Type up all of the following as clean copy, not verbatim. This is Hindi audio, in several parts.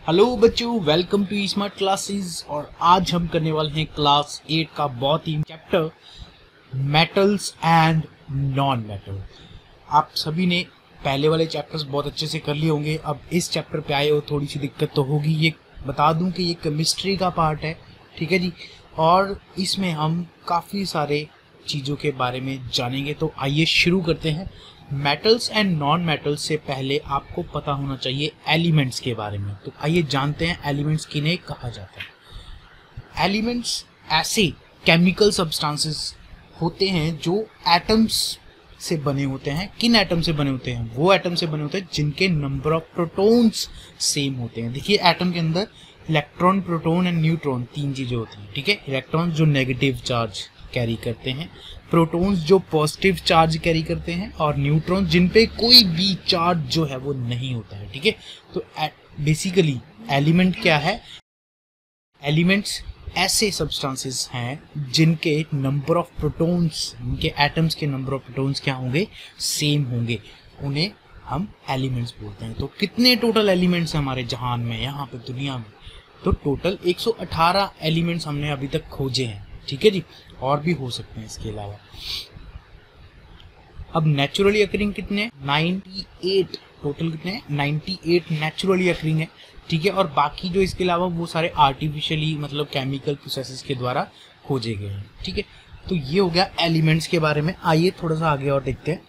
हेलो बच्चों, वेलकम टू स्मार्ट क्लासेस। और आज हम करने वाले हैं क्लास 8 का बहुत ही chapter metals and non metal. आप सभी ने पहले वाले चैप्टर्स बहुत अच्छे से कर लिए होंगे। अब इस चैप्टर पे आए हो थोड़ी सी दिक्कत तो होगी। ये बता दूं कि ये केमिस्ट्री का पार्ट है, ठीक है जी। और इसमें हम काफ़ी सारे चीज़ों के बारे में जानेंगे। तो आइए शुरू करते हैं। मेटल्स एंड नॉन मेटल्स से पहले आपको पता होना चाहिए एलिमेंट्स के बारे में। तो आइए जानते हैं एलिमेंट्स किन्हें कहा जाता है। एलिमेंट्स ऐसे केमिकल सब्सटेंसेस होते हैं जो एटम्स से बने होते हैं। किन एटम से बने होते हैं? वो एटम से बने होते हैं जिनके नंबर ऑफ प्रोटॉन्स सेम होते हैं। देखिए, एटम के अंदर इलेक्ट्रॉन, प्रोटॉन एंड न्यूट्रॉन तीन चीज़ें होती हैं, ठीक है। इलेक्ट्रॉन जो नेगेटिव चार्ज कैरी करते हैं, प्रोटॉन्स जो पॉजिटिव चार्ज कैरी करते हैं, और न्यूट्रॉन जिन पे कोई भी चार्ज जो है वो नहीं होता है, ठीक है। तो बेसिकली एलिमेंट क्या है? एलिमेंट्स ऐसे सब्सटेंसेस हैं जिनके नंबर ऑफ प्रोटॉन्स, इनके एटम्स के नंबर ऑफ प्रोटॉन्स क्या होंगे? सेम होंगे। उन्हें हम एलिमेंट्स बोलते हैं। तो कितने टोटल एलिमेंट्स हैं हमारे जहान में, यहाँ पे दुनिया में? तो टोटल 118 एलिमेंट्स हमने अभी तक खोजे हैं, ठीक है जी। और भी हो सकते हैं इसके अलावा। अब नेचुरली अकरिंग कितने? 98 टोटल। कितने हैं? 98 नेचुरली अकरिंग है, ठीक है। और बाकी जो इसके अलावा वो सारे आर्टिफिशियली, मतलब केमिकल प्रोसेसेस के द्वारा खोजे गए हैं, ठीक है। तो ये हो गया एलिमेंट्स के बारे में। आइए थोड़ा सा आगे और देखते हैं।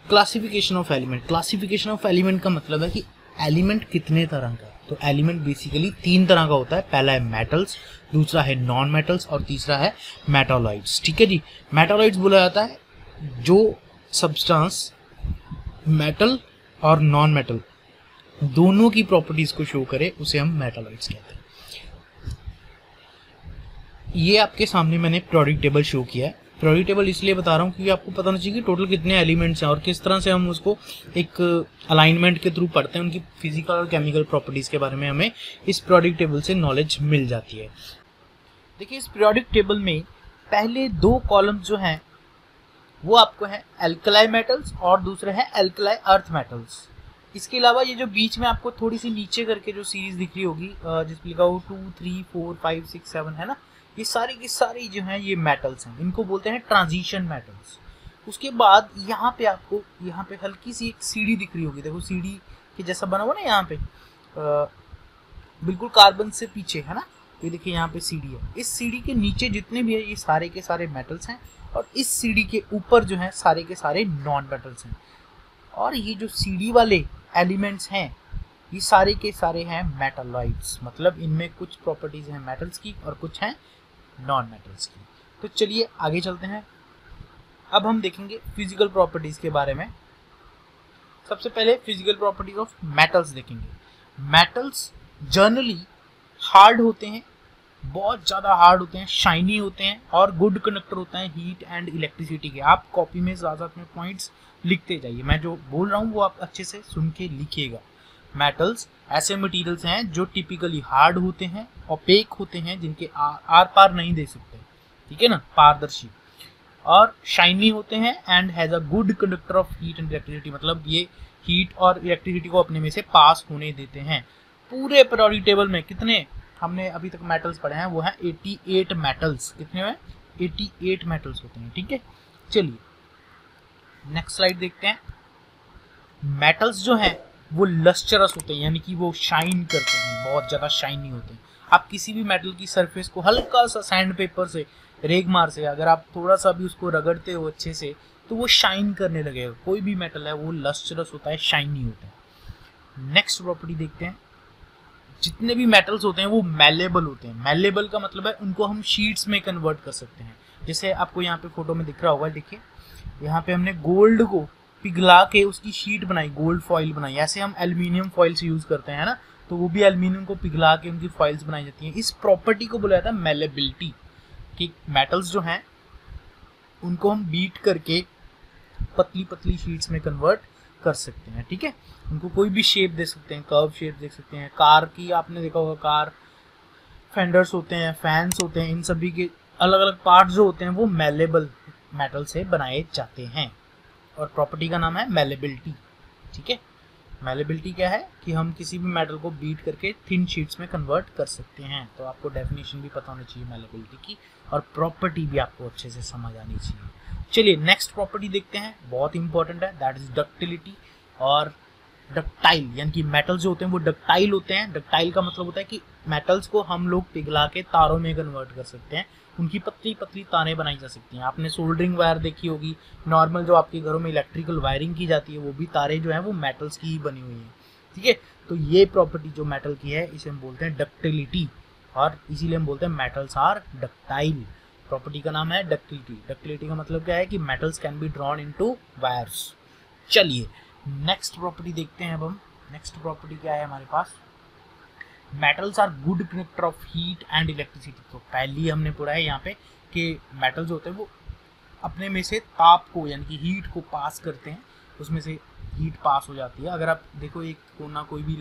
Classification of element. Classification of element का मतलब है कि एलिमेंट कितने तरह का है। तो एलिमेंट बेसिकली तीन तरह का होता है। पहला है मेटल्स, दूसरा है नॉन मेटल्स, और तीसरा है मेटालॉइड्स, ठीक है जी। मेटालॉइड्स बोला जाता है जो सब्सटेंस मेटल और नॉन मेटल दोनों की प्रॉपर्टीज को शो करे, उसे हम मेटालॉइड्स कहते हैं। ये आपके सामने मैंने पीरियोडिक टेबल शो किया है। पीरियोडिक टेबल इसलिए बता रहा हूँ क्योंकि आपको पता होना चाहिए कि टोटल कितने एलिमेंट्स हैं और किस तरह से हम उसको एक अलाइनमेंट के थ्रू पढ़ते हैं। उनकी फिजिकल और केमिकल प्रॉपर्टीज के बारे में हमें इस पीरियोडिक टेबल से नॉलेज मिल जाती है। देखिए, इस पीरियोडिक टेबल में पहले दो कॉलम्स जो हैं वो आपको है एल्कलाई मेटल्स और दूसरे हैं एल्कलाई अर्थ मेटल्स। इसके अलावा ये जो बीच में आपको थोड़ी सी नीचे करके जो सीरीज दिख रही होगी, जिसमें लिखा हो 2, 3, 4, 5, 6, 7 है ना, ये सारी की सारी जो हैं ये मेटल्स हैं। इनको बोलते हैं ट्रांजिशन मेटल्स। उसके बाद यहाँ पे आपको यहाँ पे हल्की सी एक सीढ़ी दिख रही होगी। देखो, सीढ़ी के जैसा बना हुआ ना यहाँ पे, बिल्कुल कार्बन से पीछे है ना। ये देखिए यहाँ पे सीढ़ी है। इस सीढ़ी के नीचे जितने भी है ये सारे के सारे मेटल्स हैं, और इस सीढ़ी के ऊपर जो है सारे के सारे नॉन मेटल्स हैं। और ये जो सीढ़ी वाले एलिमेंट्स हैं ये सारे के सारे हैं मेटालॉइड्स। मतलब इनमें कुछ प्रॉपर्टीज हैं मेटल्स की और कुछ हैं नॉन मेटल्स की। तो चलिए आगे चलते हैं। अब हम देखेंगे फिजिकल प्रॉपर्टीज के बारे में। सबसे पहले फिजिकल प्रॉपर्टीज ऑफ मेटल्स देखेंगे। मेटल्स जनरली हार्ड होते हैं, बहुत ज़्यादा हार्ड होते हैं, शाइनी होते हैं, और गुड कंडक्टर होते हैं हीट एंड इलेक्ट्रिसिटी के। आप कॉपी में ज़्यादा अपने पॉइंट्स लिखते जाइए। मैं जो बोल रहा हूँ वो आप अच्छे से सुन के लिखिएगा। मेटल्स ऐसे मटेरियल्स हैं जो टिपिकली हार्ड होते हैं, ओपेक होते हैं, जिनके आर पार नहीं दे सकते, ठीक है ना, पारदर्शी, और शाइनी होते हैं, and has a good conductor of heat and electricity. मतलब ये हीट और इलेक्ट्रिसिटी को अपने में से पास होने देते हैं। पूरे पीरियोडिक टेबल में कितने हमने अभी तक मेटल्स पढ़े हैं? वो हैं 88 मेटल्स। कितने हैं? 88 मेटल्स होते हैं, ठीक है। चलिए नेक्स्ट स्लाइड देखते हैं। मेटल्स जो हैं वो लस्टरस होते हैं, यानी कि वो शाइन करते हैं, बहुत ज़्यादा शाइनी होते हैं। आप किसी भी मेटल की सरफेस को हल्का सा सैंड पेपर से, रेगमार से अगर आप थोड़ा सा भी उसको रगड़ते हो अच्छे से, तो वो शाइन करने लगेगा। कोई भी मेटल है वो लस्टरस होता है, शाइनी होता है। नेक्स्ट प्रॉपर्टी देखते हैं। जितने भी मेटल्स होते हैं वो मैलेबल होते हैं। मैलेबल का मतलब है उनको हम शीट्स में कन्वर्ट कर सकते हैं। जैसे आपको यहाँ पे फोटो में दिख रहा होगा, देखिए यहाँ पे हमने गोल्ड को पिघला के उसकी शीट बनाई, गोल्ड फॉइल बनाई। ऐसे हम एल्यूमिनियम फॉइल्स यूज करते हैं ना, तो वो भी एल्यूमिनियम को पिघला के उनकी फॉइल्स बनाई जाती हैं। इस प्रॉपर्टी को बोला जाता है मैलेबिलिटी, कि मेटल्स जो हैं उनको हम बीट करके पतली पतली शीट्स में कन्वर्ट कर सकते हैं, ठीक है। उनको कोई भी शेप दे सकते हैं, कर्व शेप दे सकते हैं। कार की आपने देखा होगा, कार फेंडर्स होते हैं, फैंस होते हैं, इन सभी के अलग अलग पार्ट्स जो होते हैं वो मैलेबल मेटल से बनाए जाते हैं, और प्रॉपर्टी का नाम है मैलेबिलिटी, ठीक है। मैलेबिलिटी क्या है कि हम किसी भी मेटल को बीट करके थिन शीट्स में कन्वर्ट कर सकते हैं। तो आपको डेफिनेशन भी पता होनी चाहिए मैलेबिलिटी की, और प्रॉपर्टी भी आपको अच्छे से समझ आनी चाहिए। चलिए नेक्स्ट प्रॉपर्टी देखते हैं, बहुत इंपॉर्टेंट है, दैट इज डक्टिलिटी और डक्टाइल। यानी कि मेटल्स जो होते हैं वो डक्टाइल होते हैं। डक्टाइल का मतलब होता है कि मेटल्स को हम लोग पिघला के तारों में कन्वर्ट कर सकते हैं, उनकी पतली पतली तारें बनाई जा सकती हैं। आपने सोल्डरिंग वायर देखी होगी, नॉर्मल जो आपके घरों में इलेक्ट्रिकल वायरिंग की जाती है वो भी तारें जो है वो मेटल्स की ही बनी हुई हैं, ठीक है। तो ये प्रॉपर्टी जो मेटल की है इसे हम बोलते हैं डक्टिलिटी, और इसीलिए हम बोलते हैं मेटल्स आर डक्टाइल। प्रॉपर्टी का नाम है डक्टिलिटी। डक्टिलिटी का मतलब क्या है कि metals can be drawn into wires. चलिए नेक्स्ट प्रॉपर्टी देखते हैं अब हम। नेक्स्ट प्रॉपर्टी क्या है हमारे पास, metals are good conductor of heat and electricity. तो पहली हमने पढ़ा है यहाँ पे कि मेटल्स होते हैं वो अपने में से ताप को यानी कि हीट को पास करते हैं, उसमें से हीट पास हो जाती है। अगर आप देखो एक कोना कोई भी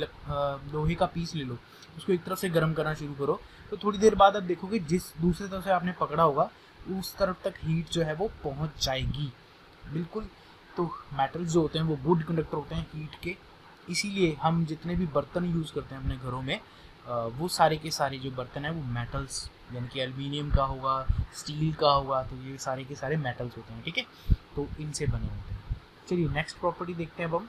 लोहे का पीस ले लो, उसको एक तरफ से गर्म करना शुरू करो, तो थोड़ी देर बाद आप देखोगे जिस दूसरे तरफ से आपने पकड़ा होगा उस तरफ तक हीट जो है वो पहुँच जाएगी, बिल्कुल। तो मेटल्स जो होते हैं वो गुड कंडक्टर होते हैं हीट के, इसीलिए हम जितने भी बर्तन यूज़ करते हैं अपने घरों में वो सारे के सारे जो बर्तन हैं वो मेटल्स यानी कि एल्युमिनियम का होगा, स्टील का होगा, तो ये सारे के सारे मेटल्स होते हैं, ठीक है। तो इनसे बने होते हैं। चलिए नेक्स्ट प्रॉपर्टी देखते हैं अब हम।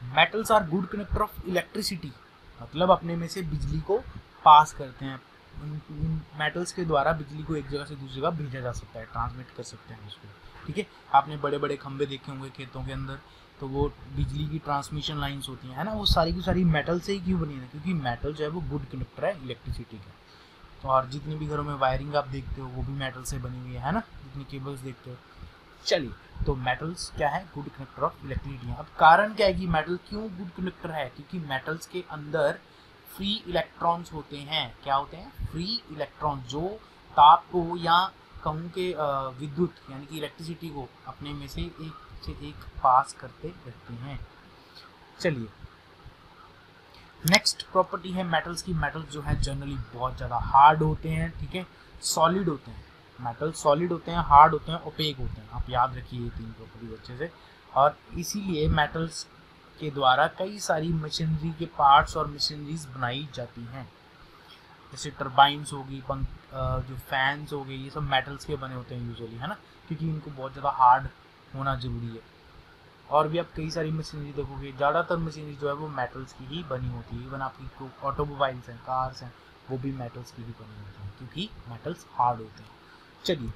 Metals are good conductor of electricity, मतलब अपने में से बिजली को पास करते हैं। इन मेटल्स के द्वारा बिजली को एक जगह से दूसरी जगह भेजा जा सकता है, ट्रांसमिट कर सकते हैं उसको, ठीक है। आपने बड़े बड़े खंभे देखे होंगे खेतों के अंदर, तो वो बिजली की ट्रांसमिशन लाइंस होती हैं, है ना, वो सारी की सारी मेटल से ही क्यों बनी है, क्योंकि मेटल जो है वो गुड कंडक्टर है इलेक्ट्रिसिटी का। तो और जितनी भी घरों में वायरिंग आप देखते हो वो भी मेटल से बनी हुई है ना, जितनी केबल्स देखते हो। चलिए तो मेटल्स क्या है, गुड कंडक्टर ऑफ इलेक्ट्रिसिटी। अब कारण क्या है कि मेटल क्यों गुड कंडक्टर है, क्योंकि मेटल्स के अंदर फ्री इलेक्ट्रॉन्स होते हैं। क्या होते हैं, फ्री इलेक्ट्रॉन, जो ताप को या कहूँ के विद्युत यानी कि इलेक्ट्रिसिटी को अपने में से एक पास करते रहते हैं। चलिए नेक्स्ट प्रॉपर्टी है मेटल्स की। मेटल्स जो है जनरली बहुत ज़्यादा हार्ड होते हैं, ठीक है, सॉलिड होते हैं। मेटल सॉलिड होते हैं, हार्ड होते हैं, ओपेक होते हैं। आप याद रखिए ये तीन प्रॉपर्टी अच्छे से। और इसीलिए मेटल्स के द्वारा कई सारी मशीनरी के पार्ट्स और मशीनरीज बनाई जाती हैं, जैसे टर्बाइंस होगी, पंख, जो फैंस हो गए, ये सब मेटल्स के बने होते हैं यूजुअली, है ना, क्योंकि इनको बहुत ज़्यादा हार्ड होना ज़रूरी है। और भी आप कई सारी मशीनरी देखोगे, ज़्यादातर मशीनरी जो है वो मेटल्स की ही बनी होती है। इवन आपकी ऑटोमोबाइल्स हैं, कार्स हैं, वो भी मेटल्स की ही बनी होती हैं, क्योंकि मेटल्स हार्ड होते हैं। चलिए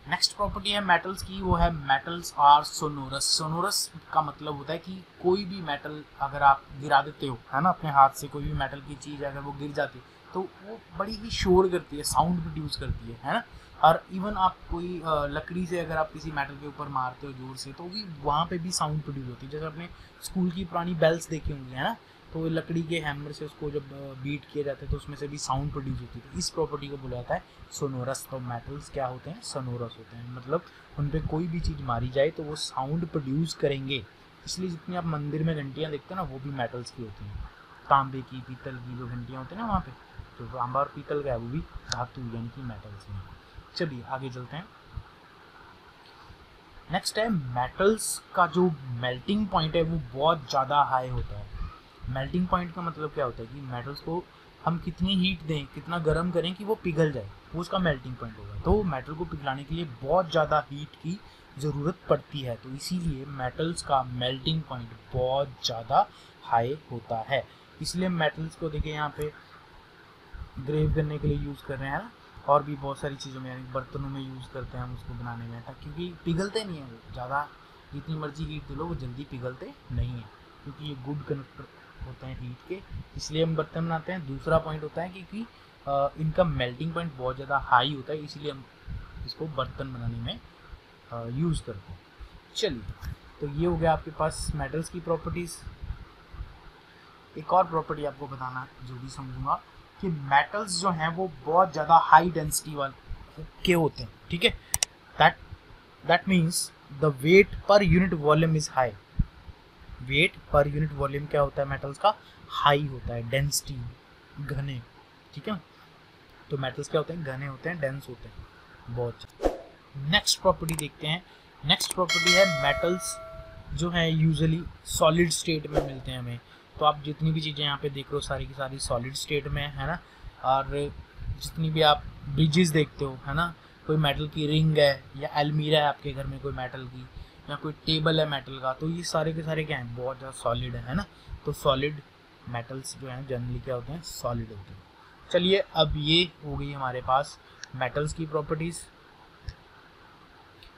नेक्स्ट प्रॉपर्टी है मेटल्स की, वो है मेटल्स आर सोनोरस। सोनोरस का मतलब होता है कि कोई भी मेटल अगर आप गिरा देते हो, है ना, अपने हाथ से कोई भी मेटल की चीज़ अगर वो गिर जाती है तो वो बड़ी ही शोर करती है, साउंड प्रोड्यूस करती है ना। और इवन आप कोई लकड़ी से अगर आप किसी मेटल के ऊपर मारते हो जोर से, तो भी वहाँ पे भी साउंड प्रोड्यूस होती है। जैसे अपने स्कूल की पुरानी बेल्स देखी होंगी, है ना, तो लकड़ी के हैमर से उसको जब बीट किया जाता है तो उसमें से भी साउंड प्रोड्यूस होती है। तो इस प्रॉपर्टी को बोला जाता है सोनोरस। तो मेटल्स क्या होते हैं, सोनोरस होते हैं, मतलब उन पर कोई भी चीज़ मारी जाए तो वो साउंड प्रोड्यूस करेंगे। इसलिए जितनी आप मंदिर में घंटियाँ देखते हैं ना, वो भी मेटल्स की होती हैं। तांबे की, पीतल की जो घंटियाँ होती हैं ना वहाँ पे, तो तांबा और पीतल का है, वो भी धातु यानी कि मेटल्स में। चलिए आगे चलते हैं। नेक्स्ट है मेटल्स का जो मेल्टिंग पॉइंट है वो बहुत ज़्यादा हाई होता है। मेल्टिंग पॉइंट का मतलब क्या होता है कि मेटल्स को हम कितनी हीट दें, कितना गर्म करें कि वो पिघल जाए, वो उसका मेल्टिंग पॉइंट होगा। तो मेटल को पिघलाने के लिए बहुत ज़्यादा हीट की ज़रूरत पड़ती है, तो इसीलिए मेटल्स का मेल्टिंग पॉइंट बहुत ज़्यादा हाई होता है। इसलिए मेटल्स को देखिए यहाँ पे ग्रेव करने के लिए यूज़ कर रहे हैं ना, और भी बहुत सारी चीज़ों में, यानी बर्तनों में यूज़ करते हैं हम उसको बनाने में, क्योंकि पिघलते नहीं है वो ज़्यादा, जितनी मर्जी हीट दे लो वो जल्दी पिघलते नहीं है, क्योंकि ये गुड कंडक्टर होते हैं हीट के, इसलिए हम बर्तन बनाते हैं। दूसरा पॉइंट होता है क्योंकि इनका मेल्टिंग पॉइंट बहुत ज़्यादा हाई होता है, इसीलिए हम इसको बर्तन बनाने में यूज़ करते हैं। चलिए तो ये हो गया आपके पास मेटल्स की प्रॉपर्टीज़। एक और प्रॉपर्टी आपको बताना जरूरी समझूंगा कि मेटल्स जो हैं वो बहुत ज़्यादा हाई डेंसिटी वाले के होते हैं, ठीक है। That means the weight per unit volume is high. Weight per unit volume क्या होता है मेटल्स का, हाई होता है, डेंसिटी, घने, ठीक है। तो मेटल्स क्या होते हैं, घने होते हैं, डेंस होते हैं बहुत। नेक्स्ट प्रॉपर्टी देखते हैं। नेक्स्ट प्रॉपर्टी है मेटल्स जो है यूजुअली सॉलिड स्टेट में मिलते हैं हमें। तो आप जितनी भी चीज़ें यहाँ पे देख रहे हो सारी की सारी सॉलिड स्टेट में है ना। और जितनी भी आप ब्रिजेस देखते हो है ना, कोई मेटल की रिंग है या अलमीरा है आपके घर में कोई मेटल की, या कोई टेबल है मेटल का, तो ये सारे के सारे क्या हैं, बहुत ज़्यादा सॉलिड है ना। तो सॉलिड मेटल्स जो हैं जनरली क्या होते हैं, सॉलिड होते हैं। चलिए अब ये हो गई हमारे पास मेटल्स की प्रॉपर्टीज़।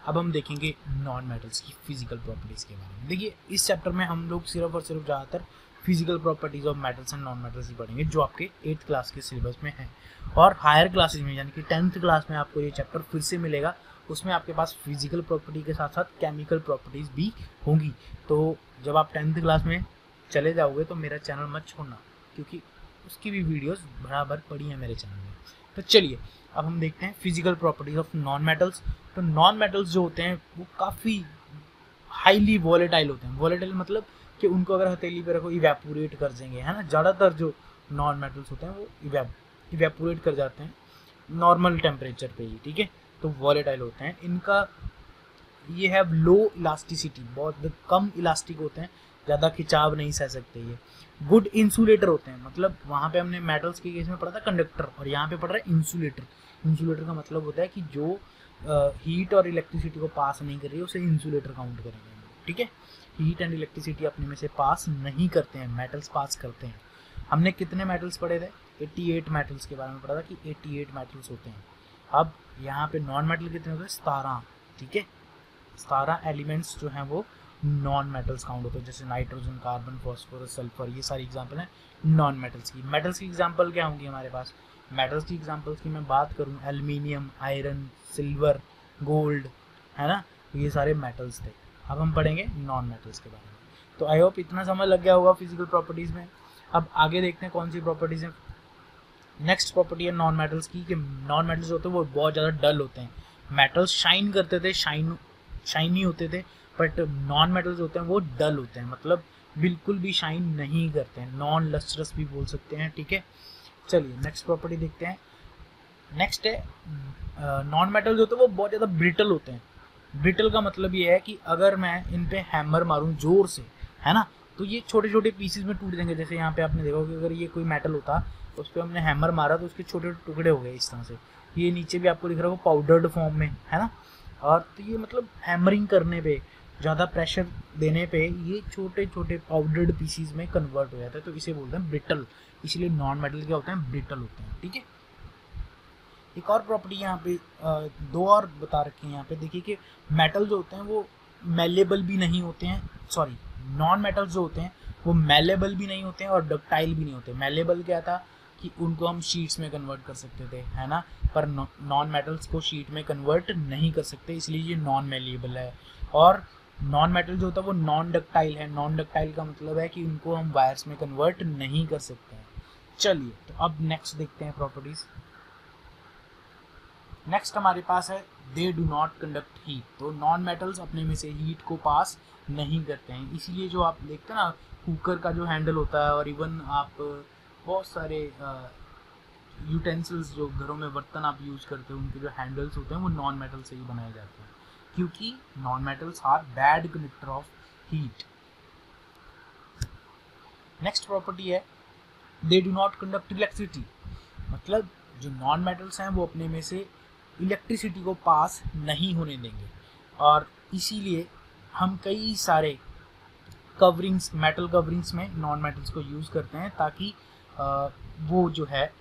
अब हम देखेंगे नॉन मेटल्स की फिजिकल प्रॉपर्टीज़ के बारे में। देखिए इस चैप्टर में हम लोग सिर्फ और सिर्फ ज़्यादातर physical properties of metals and non metals ही पढ़ेंगे, जो आपके 8th क्लास के सिलेबस में है। और हायर क्लासेज में यानी कि 10th क्लास में आपको ये चैप्टर फिर से मिलेगा, उसमें आपके पास फिजिकल प्रॉपर्टी के साथ साथ केमिकल प्रॉपर्टीज़ भी होंगी। तो जब आप 10th क्लास में चले जाओगे तो मेरा चैनल मत छोड़ना, क्योंकि उसकी भी वीडियोस बराबर पड़ी हैं मेरे चैनल में। तो चलिए अब हम देखते हैं physical properties of non metals. तो नॉन मेटल्स जो होते हैं वो काफ़ी हाईली वॉलेटाइल होते हैं। वॉलेटाइल मतलब कि उनको अगर हथेली पे रखो इवेपोरेट कर देंगे, है ना। ज़्यादातर जो नॉन मेटल्स होते हैं वो इवेपोरेट कर जाते हैं नॉर्मल टेम्परेचर पे ही, ठीक है। तो वॉलेटाइल होते हैं। इनका ये है लो इलास्टिसिटी, बहुत कम इलास्टिक होते हैं, ज़्यादा खिंचाव नहीं सह सकते ये। गुड इंसुलेटर होते हैं, मतलब वहाँ पे हमने मेटल्स के केस में पढ़ा था कंडक्टर, और यहाँ पे पढ़ रहा है इंसुलेटर। इंसुलेटर का मतलब होता है कि जो हीट और इलेक्ट्रिसिटी को पास नहीं कर रही है उसे इंसुलेटर काउंट करेंगे, ठीक है। हीट एंड इलेक्ट्रिसिटी अपने में से पास नहीं करते हैं, मेटल्स पास करते हैं। हमने कितने मेटल्स पढ़े थे, 88 मेटल्स के बारे में पढ़ा था कि 88 मेटल्स होते हैं। अब यहाँ पे नॉन मेटल कितने होते हैं, 17, ठीक है। 17 एलिमेंट्स जो हैं वो नॉन मेटल्स काउंट होते हैं, जैसे नाइट्रोजन, कार्बन, फॉस्फोरस, सल्फर, ये सारी एग्जांपल हैं नॉन मेटल्स की। मेटल्स की एग्जांपल क्या होंगी हमारे पास, मेटल्स की एग्जांपल्स की मैं बात करूं, एल्युमिनियम, आयरन, सिल्वर, गोल्ड, है ना। तो ये सारे मेटल्स थे। अब हम पढ़ेंगे नॉन मेटल्स के बारे में। तो आई होप इतना समझ लग गया होगा फिजिकल प्रॉपर्टीज़ में। अब आगे देखते हैं कौन सी प्रॉपर्टीज़ हैं। नेक्स्ट प्रॉपर्टी है नॉन मेटल्स की, कि नॉन मेटल्स होते हैं वो बहुत ज़्यादा डल होते हैं। मेटल्स शाइन करते थे, शाइनी होते थे, बट नॉन मेटल्स होते हैं वो डल होते हैं, मतलब बिल्कुल भी शाइन नहीं करते हैं, नॉन लस्ट्रस भी बोल सकते हैं, ठीक है। चलिए नेक्स्ट प्रॉपर्टी देखते हैं। नेक्स्ट है नॉन मेटल्स होते हैं वो बहुत ज़्यादा ब्रिटल होते हैं। ब्रिटल का मतलब ये है कि अगर मैं इन पे हैमर मारूं जोर से, है ना, तो ये छोटे छोटे पीसेस में टूट जाएंगे। जैसे यहाँ पे आपने देखा कि अगर ये कोई मेटल होता, उस पर हमने हैमर मारा तो उसके छोटे छोटे टुकड़े हो गए इस तरह से। ये नीचे भी आपको दिख रहा होगा पाउडर्ड फॉर्म में, है ना। और तो ये मतलब हैमरिंग करने पे, ज़्यादा प्रेशर देने पे ये छोटे छोटे पाउडर्ड पीसीज में कन्वर्ट हो जाता है, तो इसे बोलते हैं ब्रिटल। इसलिए नॉन मेटल क्या होते हैं, ब्रिटल होते हैं, ठीक है। एक और प्रॉपर्टी यहाँ पे दो और बता रखी है यहाँ पे, देखिए कि मेटल जो होते हैं वो मेलेबल भी नहीं होते हैं, सॉरी नॉन मेटल्स जो होते हैं वो मेलेबल भी नहीं होते हैं और डक्टाइल भी नहीं होते। मेलेबल क्या था कि उनको हम शीट्स में कन्वर्ट कर सकते थे, है ना, पर नॉन मेटल्स को शीट में कन्वर्ट नहीं कर सकते, इसलिए ये नॉन मेलेबल है। और नॉन मेटल जो होता है वो नॉन डक्टाइल है। नॉन डक्टाइल का मतलब है कि उनको हम वायर्स में कन्वर्ट नहीं कर सकते हैं। चलिए तो अब नेक्स्ट देखते हैं प्रॉपर्टीज। नेक्स्ट हमारे पास है they do not conduct heat. तो नॉन मेटल्स अपने में से हीट को पास नहीं करते हैं, इसीलिए जो आप देखते हैं ना कुकर का जो हैंडल होता है, और इवन आप बहुत सारे यूटेंसिल्स जो घरों में बर्तन आप यूज़ करते हो उनके जो हैंडल्स होते हैं वो नॉन मेटल से ही बनाए जाते हैं, क्योंकि non metals are bad conductor of heat. Next property है they do not conduct electricity. मतलब जो नॉन मेटल्स हैं वो अपने में से इलेक्ट्रिसिटी को पास नहीं होने देंगे, और इसीलिए हम कई सारे कवरिंग्स, मेटल कवरिंग्स में नॉन मेटल्स को यूज़ करते हैं, ताकि वो जो है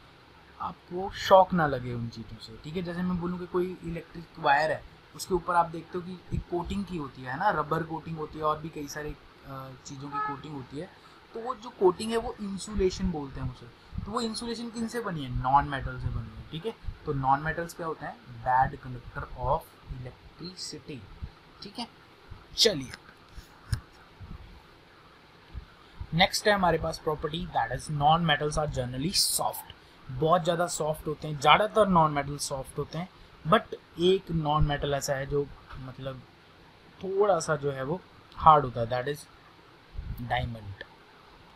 आपको शॉक ना लगे उन चीज़ों से, ठीक है। जैसे मैं बोलूँ कि कोई इलेक्ट्रिक वायर है, उसके ऊपर आप देखते हो कि एक कोटिंग की होती है ना, रबर कोटिंग होती है और भी कई सारे चीज़ों की कोटिंग होती है। तो वो जो कोटिंग है वो इंसुलेशन बोलते हैं उसे। तो वो इंसुलेशन किन से बनी है, नॉन मेटल से बनी है, ठीक है। तो नॉन मेटल्स क्या होते हैं, बैड कंडक्टर ऑफ इलेक्ट्रिसिटी, ठीक है। चलिए नेक्स्ट है हमारे पास property that is non metals are generally soft. बहुत ज़्यादा सॉफ्ट होते हैं, ज़्यादातर नॉन मेटल सॉफ्ट होते हैं, बट एक नॉन मेटल ऐसा है जो मतलब थोड़ा सा जो है वो हार्ड होता है, दैट इज डायमंड,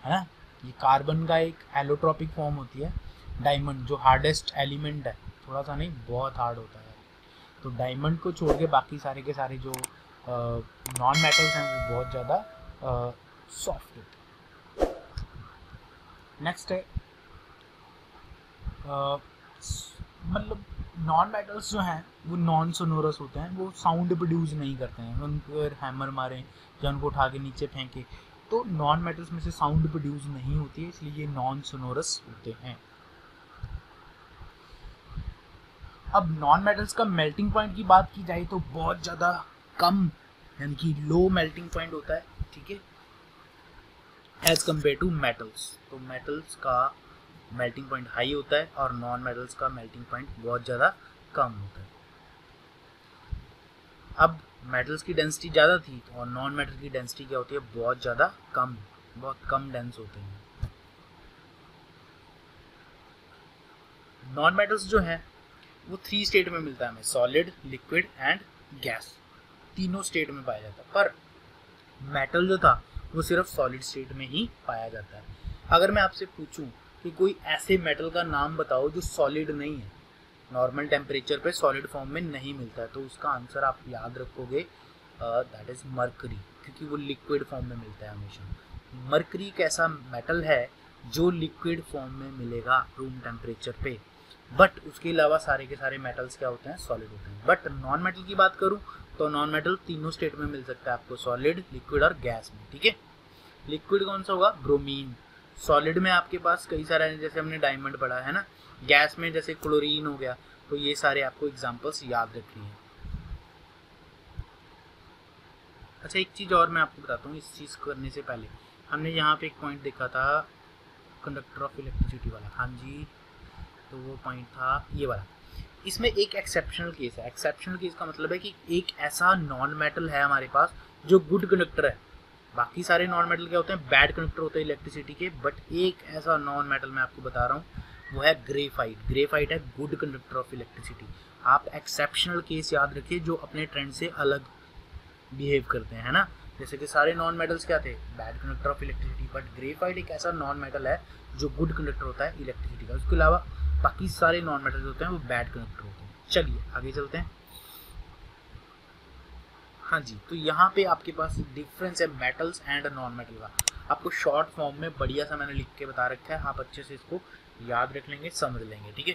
है ना। ये कार्बन का एक एलोट्रॉपिक फॉर्म होती है डायमंड, जो हार्डेस्ट एलिमेंट है, थोड़ा सा नहीं बहुत हार्ड होता है। तो डायमंड को छोड़ के बाकी सारे के सारे जो नॉन मेटल्स हैं वो बहुत ज़्यादा सॉफ्ट होते हैं। नेक्स्ट है मतलब नॉन मेटल्स जो हैं वो नॉन सोनोरस होते हैं, वो साउंड प्रोड्यूस नहीं करते हैं। उनको अगर हैमर मारें या उनको उठा के नीचे फेंके तो नॉन मेटल्स में से साउंड प्रोड्यूस नहीं होती है, इसलिए ये नॉन सोनोरस होते हैं। अब नॉन मेटल्स का मेल्टिंग पॉइंट की बात की जाए तो बहुत ज़्यादा कम यानी कि लो मेल्टिंग पॉइंट होता है, ठीक है, एज कम्पेयर टू मेटल्स। तो मेटल्स का मेल्टिंग पॉइंट हाई होता है और नॉन मेटल्स का मेल्टिंग पॉइंट बहुत ज़्यादा कम होता है। अब मेटल्स की डेंसिटी ज़्यादा थी और नॉन मेटल की डेंसिटी क्या होती है, बहुत ज़्यादा कम, बहुत कम डेंस होते हैं। नॉन मेटल्स जो है वो 3 स्टेट में मिलता है हमें, सॉलिड, लिक्विड एंड गैस, तीनों स्टेट में पाया जाता है। पर मेटल जो था वो सिर्फ सॉलिड स्टेट में ही पाया जाता है। अगर मैं आपसे पूछूं कि कोई ऐसे मेटल का नाम बताओ जो सॉलिड नहीं है, नॉर्मल टेम्परेचर पे सॉलिड फॉर्म में नहीं मिलता है, तो उसका आंसर आप याद रखोगे दैट इज मरकरी, क्योंकि वो लिक्विड फॉर्म में मिलता है हमेशा। मरकरी एक ऐसा मेटल है जो लिक्विड फॉर्म में मिलेगा रूम टेम्परेचर पे, बट उसके अलावा सारे के सारे मेटल्स क्या होते हैं, सॉलिड होते हैं। बट नॉन मेटल की बात करूं तो नॉन मेटल तीनों स्टेट में मिल सकता है आपको, सॉलिड, लिक्विड और गैस में, ठीक है। लिक्विड कौन सा होगा, ब्रोमीन। सॉलिड में आपके पास कई सारे, जैसे हमने डायमंड पढ़ा है ना। गैस में जैसे क्लोरीन हो गया। तो ये सारे आपको एग्जांपल्स याद रखनी है। अच्छा, एक चीज़ और मैं आपको बताता हूँ, इस चीज़ करने से पहले हमने यहाँ पे एक पॉइंट देखा था कंडक्टर ऑफ इलेक्ट्रिसिटी वाला, हाँ जी, तो वो पॉइंट था ये वाला। इसमें एक एक्सेप्शनल केस है। एक्सेप्शनल केस का मतलब है कि एक ऐसा नॉन मेटल है हमारे पास जो गुड कंडक्टर है। बाकी सारे नॉन मेटल क्या होते हैं, बैड कंडक्टर होते हैं इलेक्ट्रिसिटी के, बट एक ऐसा नॉन मेटल मैं आपको बता रहा हूँ, वो है ग्रेफाइट। ग्रेफाइट है गुड कंडक्टर ऑफ इलेक्ट्रिसिटी। आप एक्सेप्शनल केस याद रखिए जो अपने ट्रेंड से अलग बिहेव करते हैं, है ना। जैसे कि सारे नॉन मेटल्स क्या थे, bad conductor of electricity, but graphite एक ऐसा नॉन मेटल है जो गुड कंडक्टर होता है इलेक्ट्रिसिटी का। उसके अलावा बाकी सारे नॉन मेटल्स होते हैं वो बैड कंडक्टर होते हैं। चलिए आगे चलते हैं। हाँ जी, तो यहाँ पे आपके पास डिफरेंस है मेटल्स एंड नॉन मेटल का। आपको शॉर्ट फॉर्म में बढ़िया सा मैंने लिख के बता रखा है, आप अच्छे से इसको याद रख लेंगे, समझ लेंगे, ठीक है।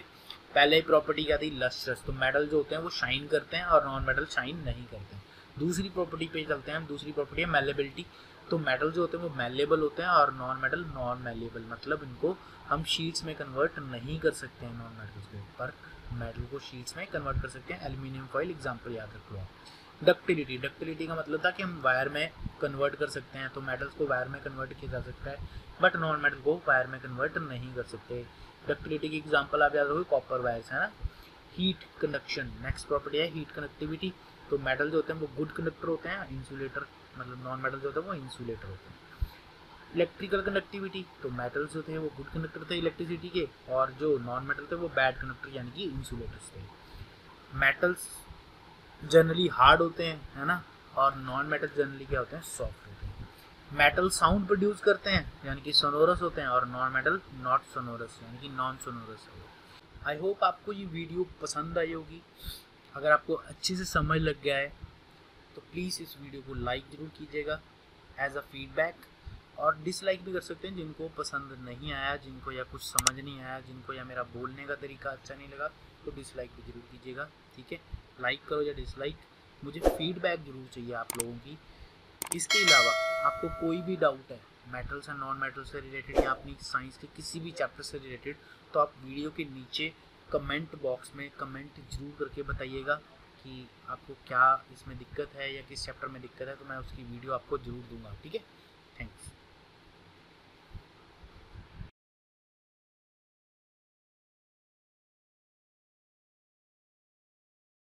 पहले प्रॉपर्टी क्या थी, लस्ट्रस। तो मेटल जो होते हैं वो शाइन करते हैं और नॉन मेटल शाइन नहीं करते हैं। दूसरी प्रॉपर्टी पे चलते हैं हम। दूसरी प्रॉपर्टी है मेलेबिलिटी। तो मेटल जो होते हैं वो मेलेबल होते हैं और नॉन मेटल नॉन मेलेबल, मतलब इनको हम शीट्स में कन्वर्ट नहीं कर सकते हैं नॉन मेटल्स को, पर मेटल को शीट्स में कन्वर्ट कर सकते हैं। एल्यूमिनियम फॉइल एग्जाम्पल याद रख लो। डक्टिलिटी, डक्टिलिटी का मतलब था कि हम वायर में कन्वर्ट कर सकते हैं, तो मेटल्स को वायर में कन्वर्ट किया जा सकता है, बट नॉन मेटल को वायर में कन्वर्ट नहीं कर सकते। डक्टिलिटी की एग्जांपल आप याद रखोगे, कॉपर वायर्स, है ना। हीट कंडक्शन, नेक्स्ट प्रॉपर्टी है हीट कंडक्टिविटी। तो मेटल जो होते हैं वो गुड कंडक्टर होते हैं, इंसुलेटर, मतलब नॉन मेटल जो होते हैं वो इंसुलेटर होते हैं। इलेक्ट्रिकल कंडक्टिविटी, तो मेटल्स जो थे वो गुड कंडक्टर थे इलेक्ट्रिसिटी के, और जो नॉन मेटल थे वो बैड कंडक्टर यानी कि इंसुलेटर्स थे। मेटल्स जनरली हार्ड होते हैं, है ना, और नॉन मेटल जनरली क्या होते हैं, सॉफ्ट होते हैं। मेटल साउंड प्रोड्यूस करते हैं यानी कि सोनोरस होते हैं, और नॉन मेटल नॉट सोनोरस यानी कि नॉन सोनोरस है। आई होप आपको ये वीडियो पसंद आई होगी। अगर आपको अच्छे से समझ लग गया है तो प्लीज़ इस वीडियो को लाइक ज़रूर कीजिएगा एज अ फीडबैक, और डिसलाइक भी कर सकते हैं जिनको पसंद नहीं आया, जिनको या कुछ समझ नहीं आया, जिनको या मेरा बोलने का तरीका अच्छा नहीं लगा, तो डिसलाइक भी ज़रूर कीजिएगा, ठीक है। लाइक करो या डिसलाइक, मुझे फीडबैक ज़रूर चाहिए आप लोगों की। इसके अलावा आपको कोई भी डाउट है मेटल्स एंड नॉन मेटल्स से रिलेटेड या अपनी साइंस के किसी भी चैप्टर से रिलेटेड, तो आप वीडियो के नीचे कमेंट बॉक्स में कमेंट जरूर करके बताइएगा कि आपको क्या इसमें दिक्कत है या किस चैप्टर में दिक्कत है, तो मैं उसकी वीडियो आपको ज़रूर दूंगा, ठीक है।